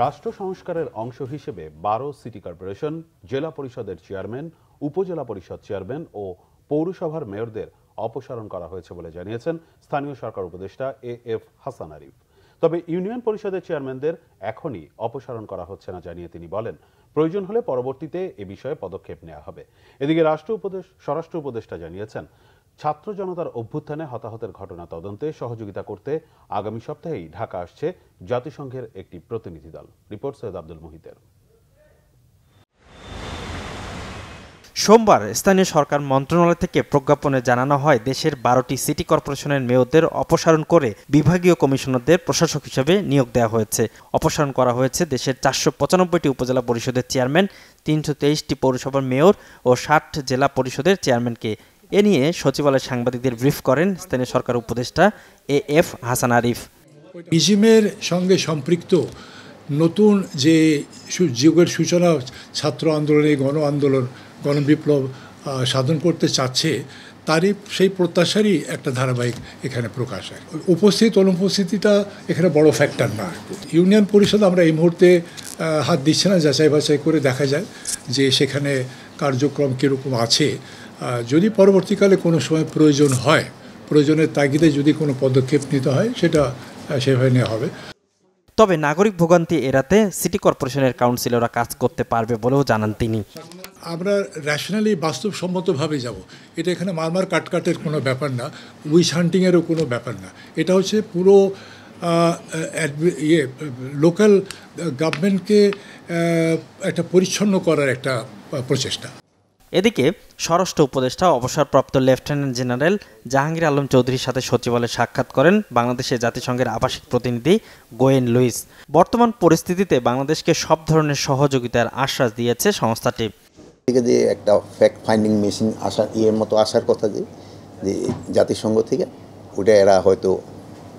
রাষ্ট্র সংস্কারের অংশ হিসেবে ১২ সিটি কর্পোরেশন, জেলা পরিষদের চেয়ারম্যান, উপজেলা পরিষদ চেয়ারম্যান ও পৌরসভার মেয়রদের অপসারণ করা হয়েছে বলে জানিয়েছেন স্থানীয় সরকার উপদেষ্টা এএফ হাসান আরিফ। তবে ইউনিয়ন পরিষদের চেয়ারম্যানদের এখনই অপসারণ করা হচ্ছে না জানিয়ে তিনি বলেন, প্রয়োজন হলে পরবর্তীতে এ বিষয়ে পদক্ষেপ নেওয়া হবে। এদিকে স্বরাষ্ট্র উপদেষ্টা জানিয়েছেন, ছাত্র জনতার অভ্যুত্থানে হতাহতের ঘটনা তদন্তে সহযোগিতা করতে আগামী সপ্তাহেই ঢাকা আসছে জাতিসংঘের একটি প্রতিনিধি দল। রিপোর্ট সৈয়দ আব্দুল মুহিতের। সোমবার স্থানীয় সরকার মন্ত্রণালয় থেকে প্রজ্ঞাপনে জানানো হয়, দেশের ১২টি সিটি কর্পোরেশনের মেয়রদের অপসারণ করে বিভাগীয় কমিশনারদের প্রশাসক হিসেবে নিয়োগ দেওয়া হয়েছে। অপসারণ করা হয়েছে দেশের ৪৯৫টি উপজেলা পরিষদের চেয়ারম্যান, ৩২৩টি পৌরসভার মেয়র ও ৬০ জেলা পরিষদের চেয়ারম্যানকে। এ নিয়ে সচিবালয়ে সাংবাদিকদের ব্রিফ করেন স্থানীয় সরকার উপদেষ্টা এএফ হাসান আরিফ। ইজিমের সঙ্গে সম্পৃক্ত নতুন যে যুগের সূচনা ছাত্র আন্দোলনে গণ আন্দোলন গণবিপ্লব সাধন করতে চাচ্ছে, তারই সেই প্রত্যাশারই একটা ধারাবাহিক এখানে প্রকাশ হয়। অনুপস্থিতিটা এখানে বড় ফ্যাক্টর না। ইউনিয়ন পরিষদ আমরা এই মুহূর্তে হাত দিচ্ছে না, যাচাই বাছাই করে দেখা যায় যে সেখানে কার্যক্রম কীরকম আছে। যদি পরবর্তীকালে কোনো সময় প্রয়োজন হয়, প্রয়োজনের তাগিদে যদি কোনো পদক্ষেপ নিতে হয়, সেটা সেভাবে নেওয়া হবে। তবে নাগরিক ভোগান্তি এড়াতে সিটি কর্পোরেশনের কাউন্সিলররা কাজ করতে পারবে বলেও জানান তিনি। আমরা র্যাশনালি বাস্তবসম্মতভাবে যাব। এটা এখানে মারমার কাটকাটের কোনো ব্যাপার না, উইচ হান্টিংয়েরও কোনো ব্যাপার না। এটা হচ্ছে পুরো লোকাল গভর্নমেন্টকে একটা পরিচ্ছন্ন করার একটা প্রচেষ্টা। এদিকে স্বরাষ্ট্র উপদেষ্টা অবসরপ্রাপ্ত লেফটেন্যান্ট জেনারেল জাহাঙ্গীর আলম চৌধুরীর সাথে সচিবালয়ে সাক্ষাৎ করেন বাংলাদেশে জাতিসংঘের আবাসিক প্রতিনিধি গোয়েন লুইস। বর্তমান পরিস্থিতিতে বাংলাদেশকে সব ধরনের সহযোগিতার আশ্বাস দিয়েছে সংস্থাটি। যে একটা ফ্যাক্ট ফাইন্ডিং মেশিন মতো আসার কথা যে জাতিসংঘ থেকে, ওটা এরা হয়তো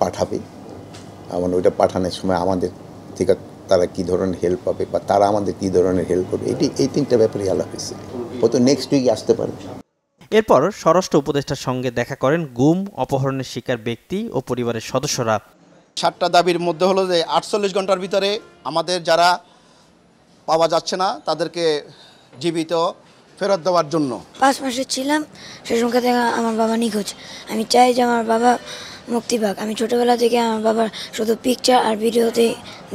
পাঠাবে। মানে ওইটা পাঠানোর সময় আমাদের থেকে তারা কী ধরনের হেল্প পাবে বা তারা আমাদের কী ধরনের হেল্প করবে, এই তিনটা ব্যাপারে আলাপ হয়েছে। হয়তো নেক্সট উইক আসতে পারে। এরপর স্বরাষ্ট্র উপদেষ্টার সঙ্গে দেখা করেন গুম, অপহরণের শিকার ব্যক্তি ও পরিবারের সদস্যরা। 7টা দাবির মধ্যে হলো যে 48 ঘন্টার ভিতরে আমাদের যারা পাওয়া যাচ্ছে না তাদেরকে জীবিত ফেরত দেওয়ার জন্য। 5 মাসে ছিলাম, সে সংখ্যা থেকে আমার বাবা নিখোঁজ। আমি চাই যে আমার বাবা মুক্তি পাক। আমি ছোটবেলা থেকে আমার বাবার শুধু পিকচার আর ভিডিওতে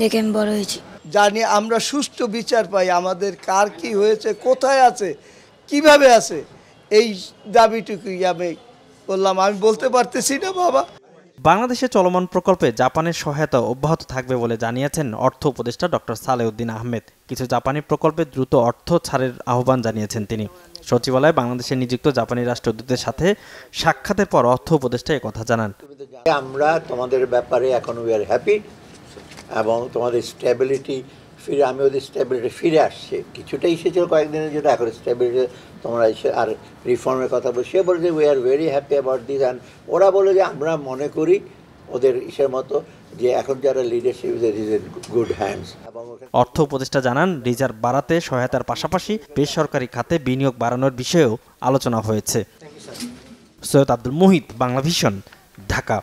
দেখে আমি বড় হয়েছি। জানি আমরা সুষ্ঠু বিচার পাই, আমাদের কার কি হয়েছে, কোথায় আছে, কিভাবে আছে, এই দাবিটুকুই আমি বললাম। আমি বলতে পারতেছি না বাবা। বাংলাদেশে চলমান প্রকল্পে জাপানের সহায়তা অব্যাহত থাকবে বলে জানিয়েছেন অর্থ উপদেষ্টা ডক্টর সালেউদ্দিন আহমেদ। কিছু জাপানি প্রকল্পে দ্রুত অর্থ ছাড়ের আহ্বান জানিয়েছেন তিনি। সচিবালয়ে বাংলাদেশে নিযুক্ত জাপানি রাষ্ট্রদূতের সাথে সাক্ষাতের পর অর্থ উপদেষ্টা কথা জানান। আমরা তোমাদের ব্যাপারে এখন উই আর হ্যাপি এবং তোমাদের স্টেবিলিটি ফিরে, আমি ওদের স্টেবিলিটি ফিরে আসছে। কিছুটা এসেছিল কয়েকদিনের জন্য, এখন স্টেবিলিটি তোমরা এসে আর রিফর্মের কথা বলে সে বলে যে we are very happy about this. And ওরা বলে যে আমরা মনে করি ওদের ইসের মতো যে এখন যারা leadership is in good hands. অর্থ উপদেষ্টা জানান, রিজার্ভ বাড়াতে সহায়তার পাশাপাশি বেসরকারি খাতে বিনিয়োগ বাড়ানোর বিষয়েও আলোচনা হয়েছে। সৈয়দ আব্দুল মুহিত, বাংলা ভিশন, ঢাকা।